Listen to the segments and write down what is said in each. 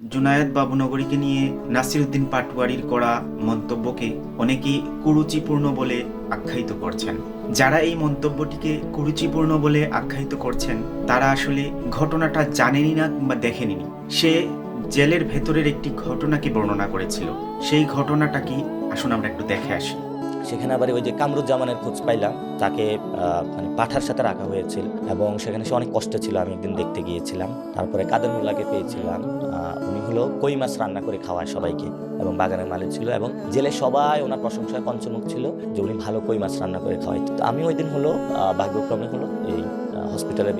জুনায়েদ বাবুনগরীকে নিয়ে নাসিরউদ্দিন পাটোয়ারীর করা মন্তব্যকে অনেকেই কুরুচিপূর্ণ বলে আখ্যায়িত করছেন। যারা এই মন্তব্যটিকে কুরুচিপূর্ণ বলে আখ্যায়িত করছেন তারা আসলে ঘটনাটা জানেনই না কিংবা দেখেনি। সে জেলের ভেতরের একটি ঘটনাকে বর্ণনা করেছিল। সেই ঘটনাটা কি আসুন আমরা একটু দেখে আসি। সেখানে আবার ওই যে কামরুজ্জামানের খোঁজ পাইলাম, তাকে মানে পাঠার সাথে রাখা হয়েছিল এবং সেখানে সে অনেক কষ্টে ছিল। আমি একদিন দেখতে গিয়েছিলাম। তারপরে কাদের মোল্লাকে পেয়েছিলাম, উনি হলো কই মাছ রান্না করে খাওয়ায় সবাইকে এবং বাগানের মালিক ছিল এবং জেলে সবাই ওনার প্রশংসায় পঞ্চমুখ ছিল যে উনি ভালো কই মাছ রান্না করে খাওয়াই। তো আমি ওই দিন হলো ভাগ্যক্রমে হলো এই হসপিটালে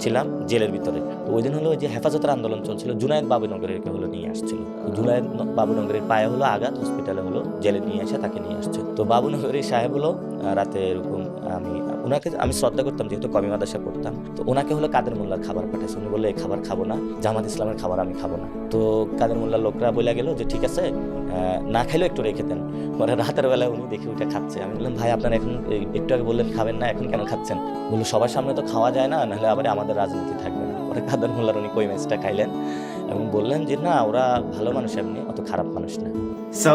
ছিলাম জেলের ভিতরে। তো ওই দিন হলো ওই যে হেফাজতের আন্দোলন চলছিল, জুনায়েদ বাবুনগরীকে হলো নিয়ে আসছিল। জুনায়েদ বাবুনগরীর পায়ে হলো আঘাত, হসপিটালে হলো জেলে নিয়ে এসে তাকে নিয়ে আসছে। তো বাবুনগরী সাহেব হলো রাতে এরকম ওনাকে আমি শ্রদ্ধা করতাম যেহেতু কমি মাদ্রাসা পড়তাম। তো ওনাকে হলো কাদের মোল্লার খাবার পাঠাইছে। উনি বললে এই খাবার খাবো না, জামাত ইসলামের খাবার আমি খাবো না। তো কাদের মোল্লার লোকরা বলে গেল যে ঠিক আছে, না খাইলেও একটু রেখে দেন। পরে রাতের বেলায় উনি দেখে উঠে খাচ্ছে। আমি বললাম ভাই আপনার এখন একটু আগে বললেন খাবেন না, এখন কেন খাচ্ছেন? বললো সবার সামনে তো খাওয়া যায় না, নাহলে আবার আমাদের রাজনীতি থাকবে না। পরে কাদের মোল্লার উনি কই মাছটা খাইলেন এবং বললেন যে না, ওরা ভালো মানুষ, এমনি অত খারাপ মানুষ না। সো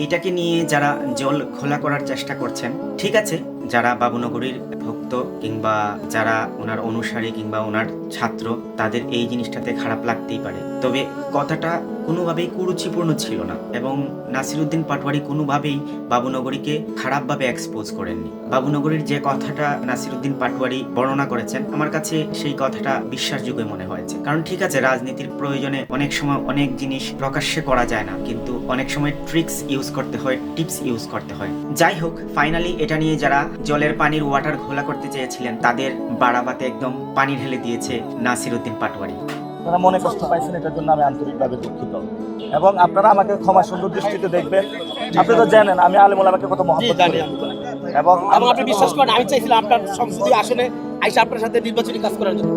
এইটাকে নিয়ে যারা জল খোলা করার চেষ্টা করছেন, ঠিক আছে, যারা বাবুনগরীর ভক্ত কিংবা যারা ওনার অনুসারী কিংবা ওনার ছাত্র, তাদের এই জিনিসটাতে খারাপ লাগতেই পারে। তবে কথাটা কোনোভাবেই কুরুচিপূর্ণ ছিল না এবং নাসিরউদ্দিন পাটোয়ারী কোনোভাবেই বাবুনগরীকে খারাপভাবে এক্সপোজ করেননি। বাবুনগরীর যে কথাটা নাসিরউদ্দিন পাটোয়ারী বর্ণনা করেছেন, আমার কাছে সেই কথাটা বিশ্বাসযোগ্য মনে হয়েছে। কারণ ঠিক আছে, রাজনীতির প্রয়োজনে অনেক সময় অনেক জিনিস প্রকাশ্যে করা যায় না, কিন্তু অনেক সময় ট্রিক্স ইউজ করতে হয়, টিপস ইউজ করতে হয়। যাই হোক, ফাইনালি এটা নিয়ে যারা জলের পানির ওয়াটার ঘোলা করতে চেয়েছিলেন তাদের বাড়াবাতে একদম পানি ঢেলে দিয়েছে নাসিরউদ্দিন পাটোয়ারী। আপনারা মনে কষ্ট পাইছেন, এটার জন্য আমি আন্তরিকভাবে দুঃখিত এবং আপনারা আমাকে ক্ষমা সুন্দর দৃষ্টিতে দেখবেন। আপনি তো জানেন আমি আলিম ওলামাকে কত মহব্বত করি এবং আপনি বিশ্বাস করেন আমি চাইছিলাম আপনার সংসদীয় আসনে আইসা আপনার সাথে নির্বাচনী কাজ করার জন্য।